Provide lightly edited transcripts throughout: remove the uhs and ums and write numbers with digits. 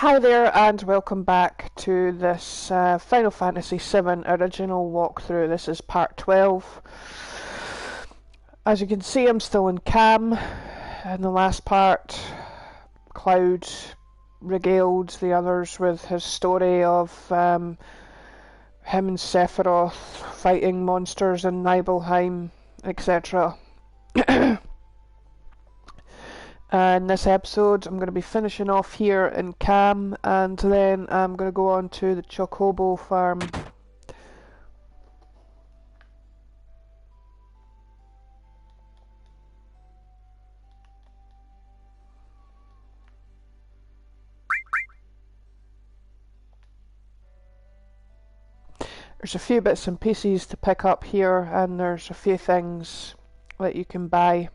Hi there and welcome back to this Final Fantasy VII original walkthrough. This is part 12. As you can see, I'm still in Kalm. In the last part, Cloud regaled the others with his story of him and Sephiroth fighting monsters in Nibelheim, etc. In this episode, I'm going to be finishing off here in Kalm, and then I'm going to go on to the Chocobo farm. There's a few bits and pieces to pick up here, and there's a few things that you can buy.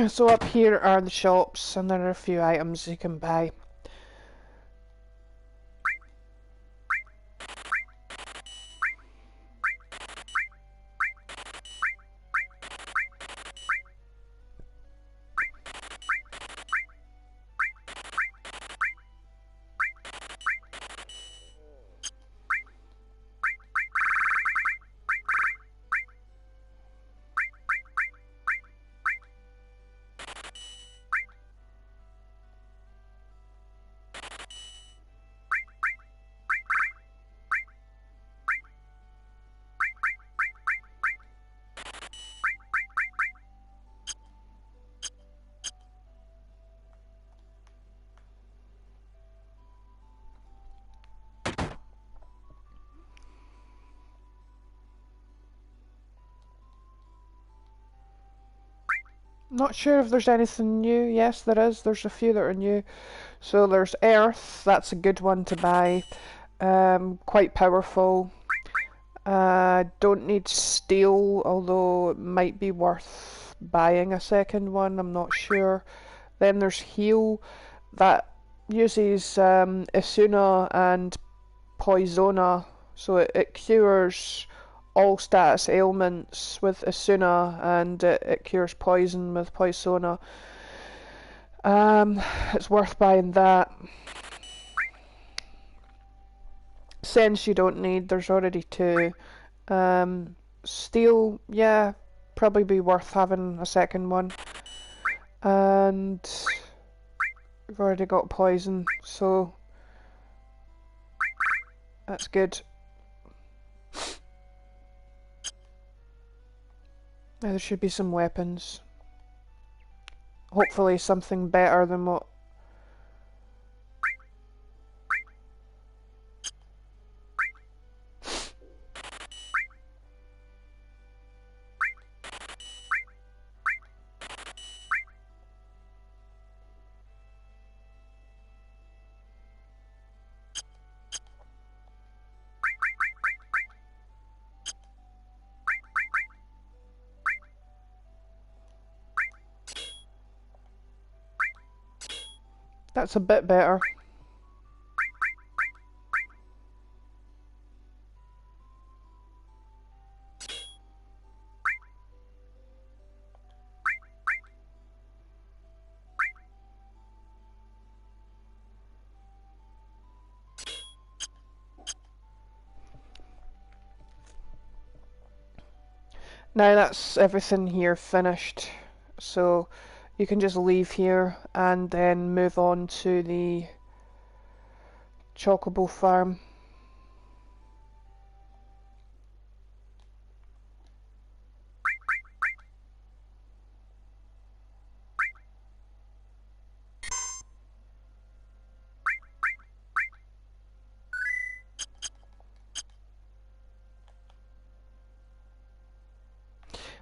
So up here are the shops, and there are a few items you can buy. Not sure if there's anything new. Yes, there is. There's a few that are new. So there's Earth. That's a good one to buy. Quite powerful. Don't need Steel, although it might be worth buying a second one. I'm not sure. Then there's Heal. That uses Isuna and Poisona. So it cures all status ailments with Isuna, and it cures poison with Poisona. It's worth buying that. Sense you don't need, there's already two. Steel, yeah, probably be worth having a second one. And we've already got poison, so that's good. Now there should be some weapons. Hopefully something better than what... That's a bit better. Now that's everything here finished, so you can just leave here and then move on to the Chocobo farm.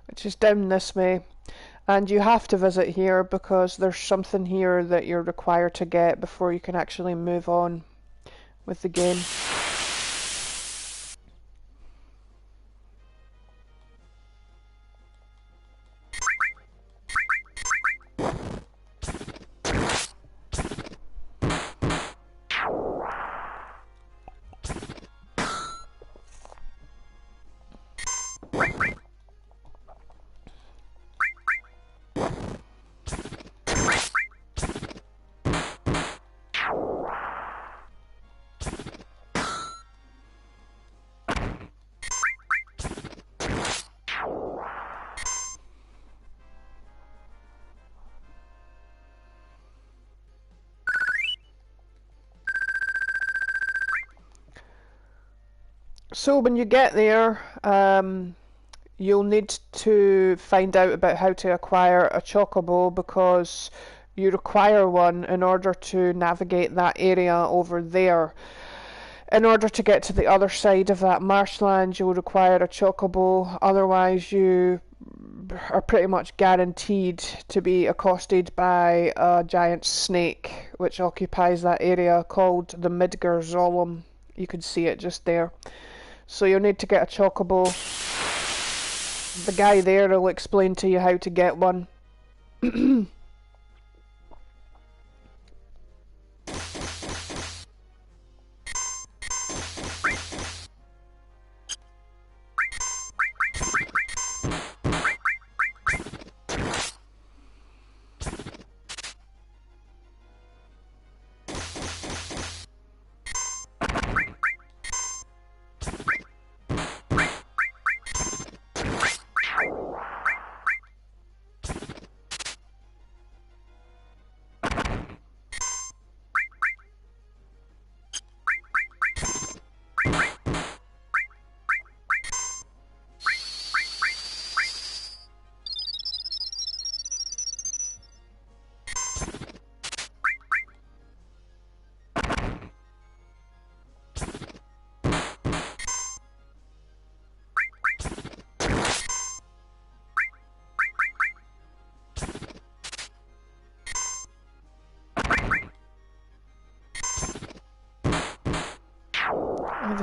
Which is down this way. And you have to visit here because there's something here that you're required to get before you can actually move on with the game. So when you get there, you'll need to find out about how to acquire a Chocobo because you require one in order to navigate that area over there. In order to get to the other side of that marshland, you'll require a Chocobo, otherwise you are pretty much guaranteed to be accosted by a giant snake which occupies that area called the Midgar Zolom. You can see it just there. So you'll need to get a Chocobo. The guy there will explain to you how to get one.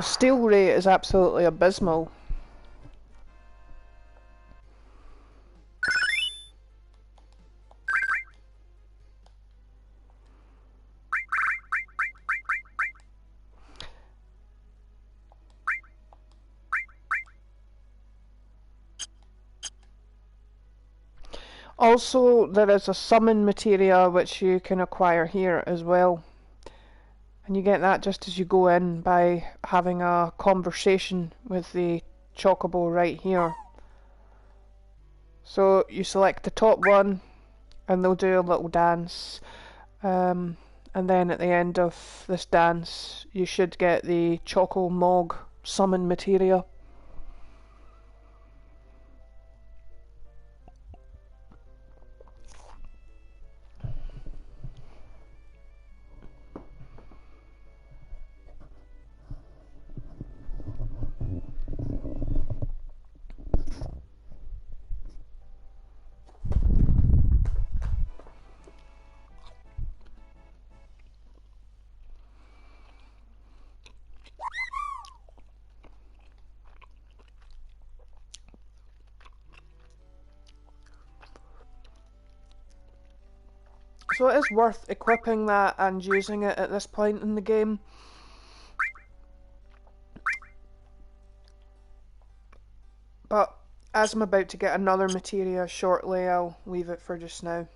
The steal rate is absolutely abysmal. Also, there is a summon materia which you can acquire here as well. And you get that just as you go in by having a conversation with the Chocobo right here. So you select the top one and they'll do a little dance. And then at the end of this dance you should get the Choco Mog summon materia. So it is worth equipping that and using it at this point in the game. But as I'm about to get another materia shortly, I'll leave it for just now.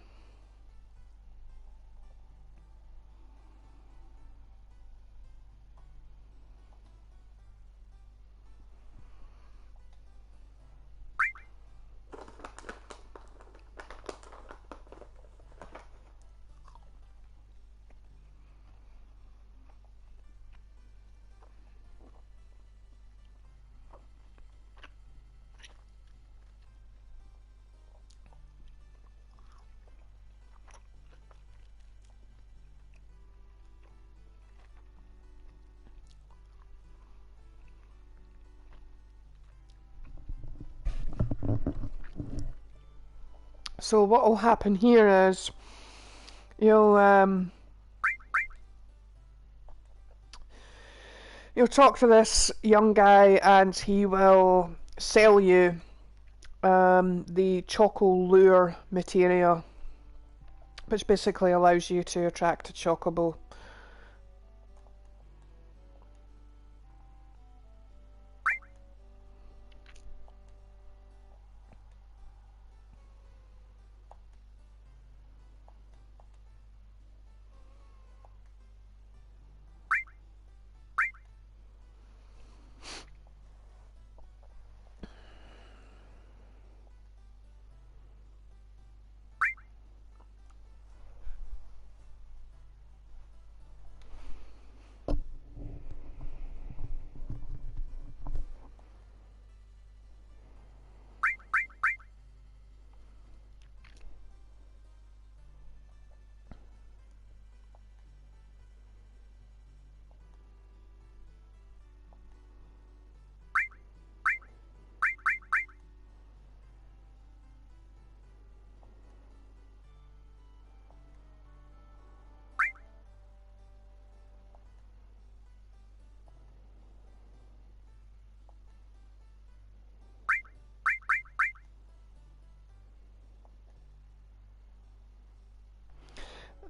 So what will happen here is you'll talk to this young guy and he will sell you the Choco Lure materia, which basically allows you to attract a Chocobo.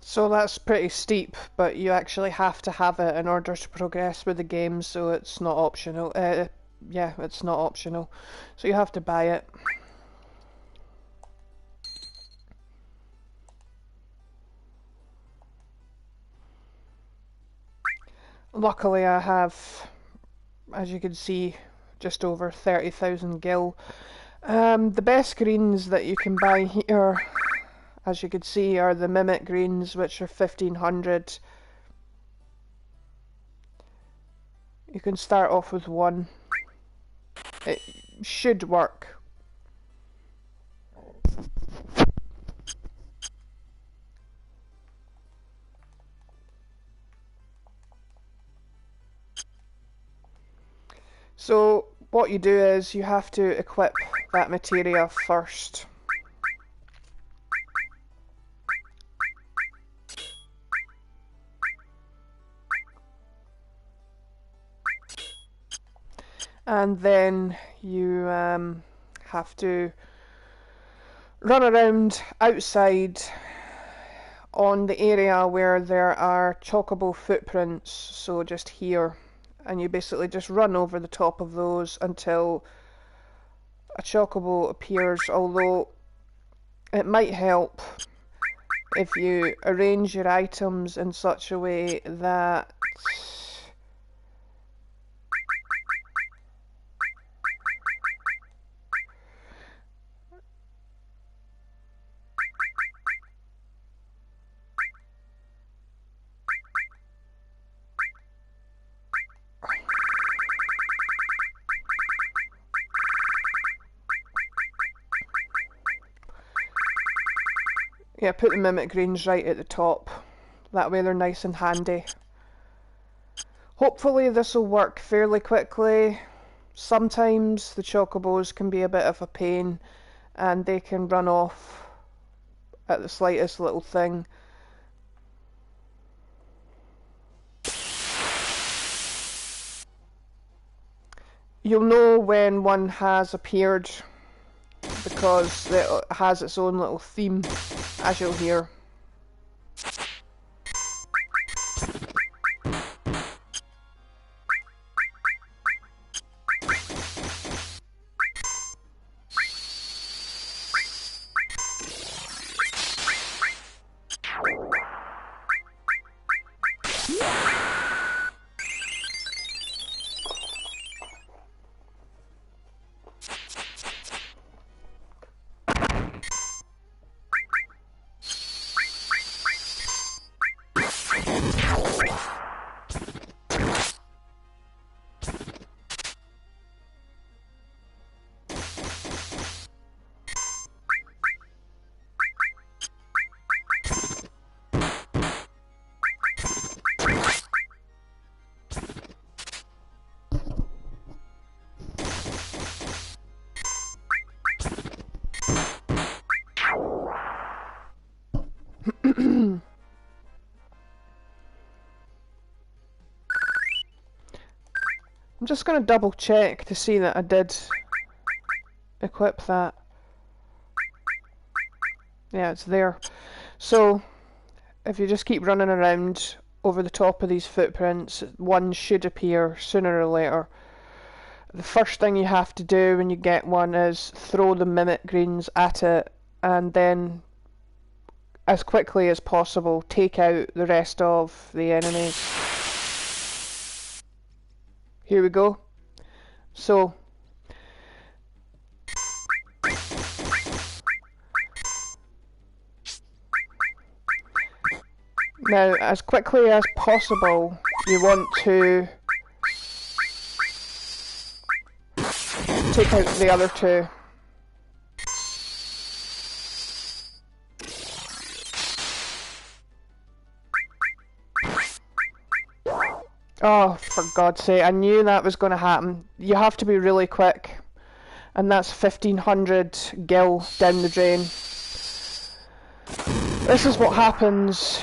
So that's pretty steep, but you actually have to have it in order to progress with the game, so it's not optional. Yeah, it's not optional. So you have to buy it. Luckily I have, as you can see, just over 30,000 gil. The best greens that you can buy here, as you can see, are the Mimic greens, which are 1500. You can start off with one. It should work. So what you do is you have to equip that materia first. and then you have to run around outside on the area where there are Chocobo footprints, so just here, and you basically just run over the top of those until a Chocobo appears, although it might help if you arrange your items in such a way that yeah, put the mimic greens right at the top. That way they're nice and handy. Hopefully this will work fairly quickly. Sometimes the Chocobos can be a bit of a pain and they can run off at the slightest little thing. You'll know when one has appeared because it has its own little theme, as you'll hear. I'm just going to double check to see that I did equip that. Yeah, it's there. So if you just keep running around over the top of these footprints, one should appear sooner or later. The first thing you have to do when you get one is throw the mimic greens at it, and then as quickly as possible take out the rest of the enemies. Here we go. So now, as quickly as possible, you want to take out the other two. Oh, for God's sake, I knew that was going to happen. You have to be really quick. And that's 1500 gil down the drain. This is what happens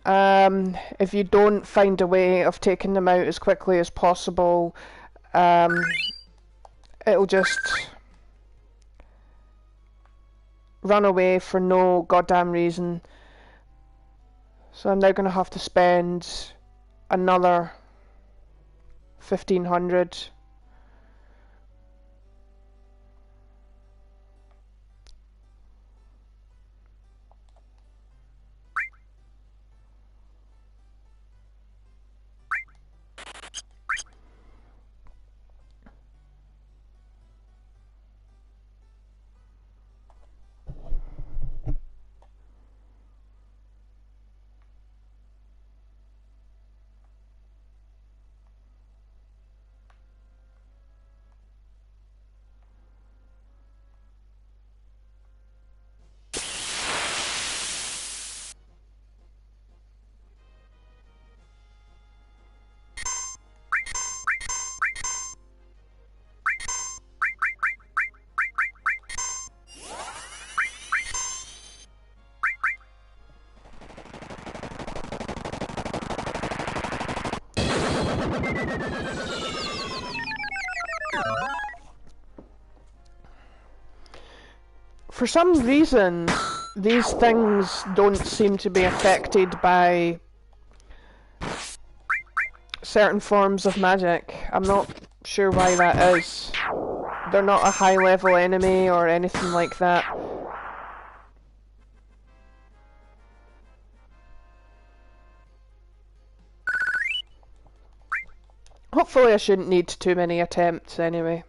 if you don't find a way of taking them out as quickly as possible. It'll just run away for no goddamn reason. So I'm now going to have to spend another 1500. For some reason, these things don't seem to be affected by certain forms of magic. I'm not sure why that is. They're not a high level enemy or anything like that. Hopefully I shouldn't need too many attempts anyway.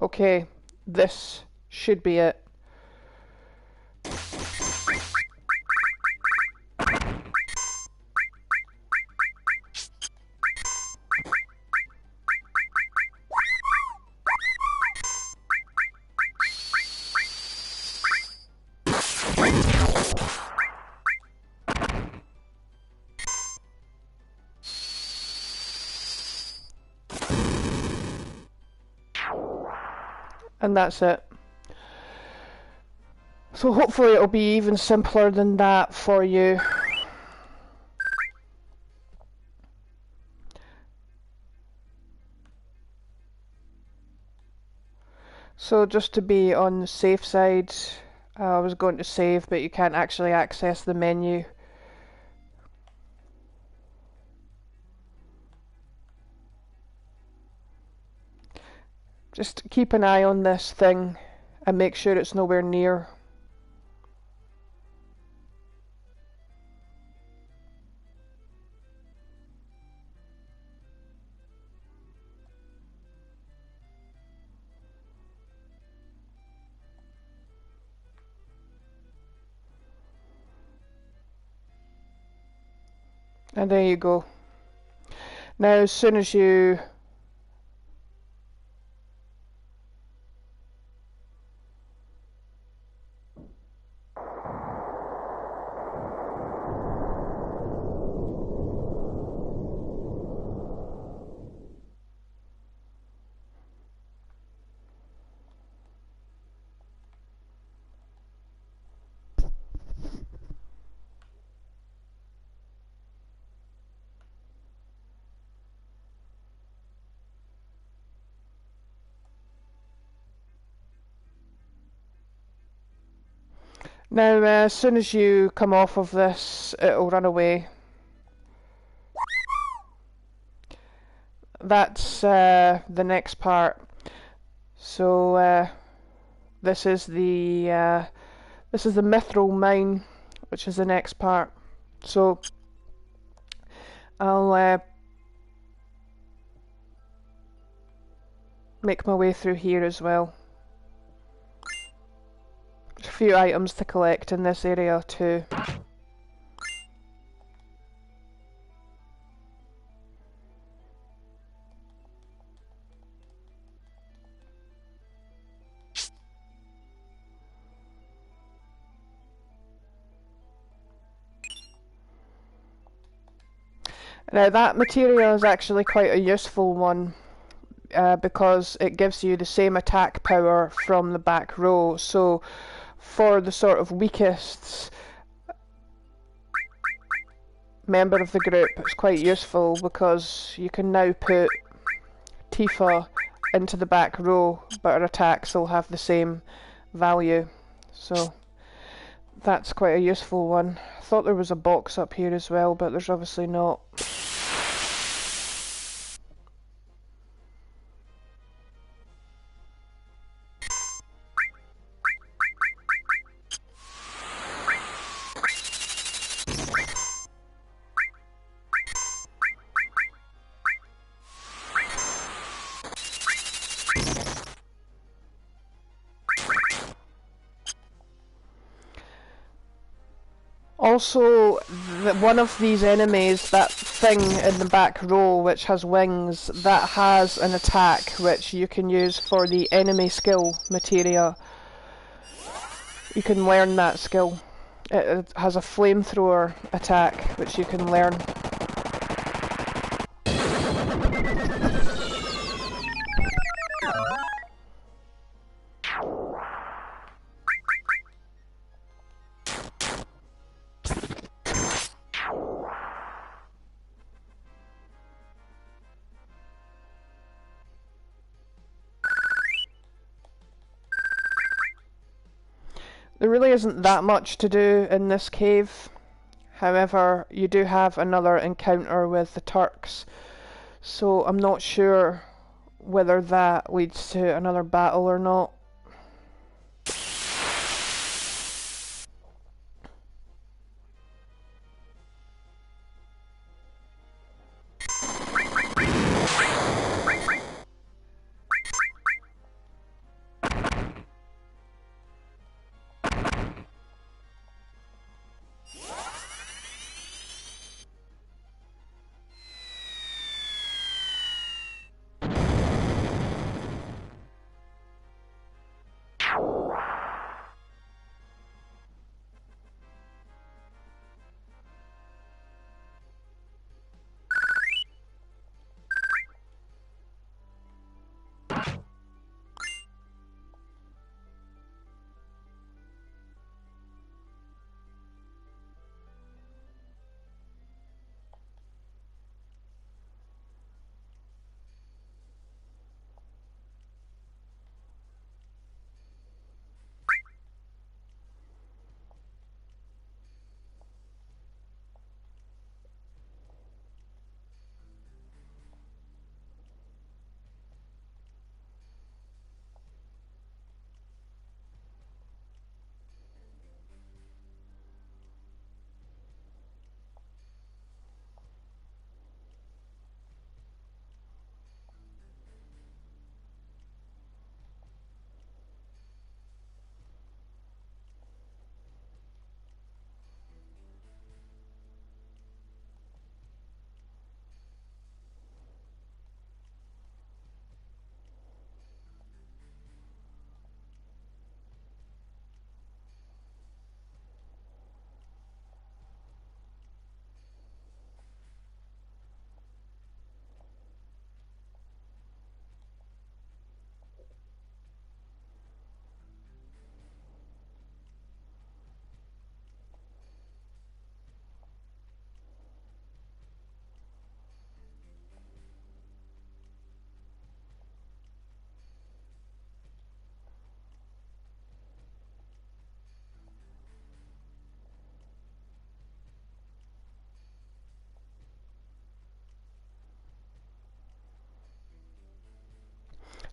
Okay, this should be it. And that's it. So hopefully it'll be even simpler than that for you. So just to be on the safe side, I was going to save, but you can't actually access the menu. Just keep an eye on this thing and make sure it's nowhere near. And there you go. Now as soon as you as soon as you come off of this, it'll run away. That's the next part. So this is the Mythrill mine, which is the next part. So I'll make my way through here as well. There's a few items to collect in this area too. Now that material is actually quite a useful one because it gives you the same attack power from the back row. So for the sort of weakest member of the group, it's quite useful because you can now put Tifa into the back row, but her attacks will have the same value. So that's quite a useful one. I thought there was a box up here as well, but there's obviously not. Also, one of these enemies, that thing in the back row which has wings, that has an attack which you can use for the enemy skill materia. You can learn that skill. It has a flamethrower attack which you can learn. There really isn't that much to do in this cave. However, you do have another encounter with the Turks, so I'm not sure whether that leads to another battle or not.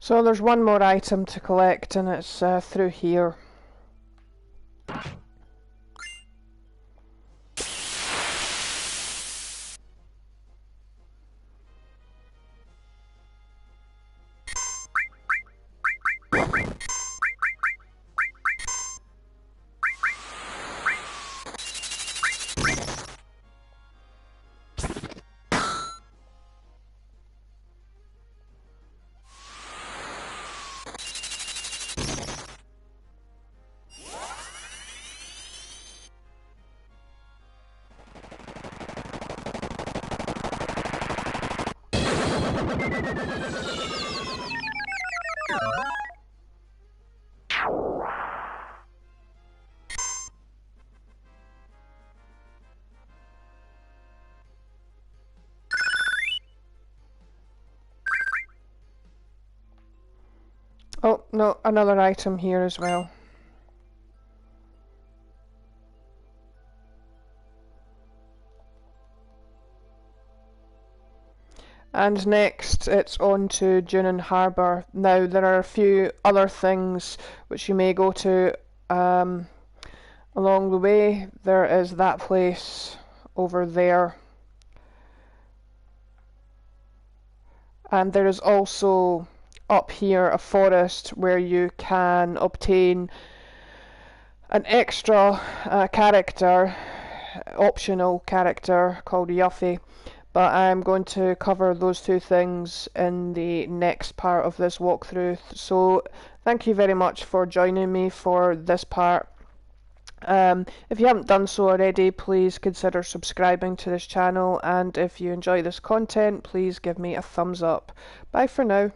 So there's one more item to collect, and it's through here. Oh, no, another item here as well. And next it's on to Junin Harbour. Now there are a few other things which you may go to along the way. There is that place over there. And there is also up here a forest where you can obtain an extra character, optional character called Yuffie. But I'm going to cover those two things in the next part of this walkthrough. So thank you very much for joining me for this part. If you haven't done so already, please consider subscribing to this channel, and if you enjoy this content, please give me a thumbs up. Bye for now.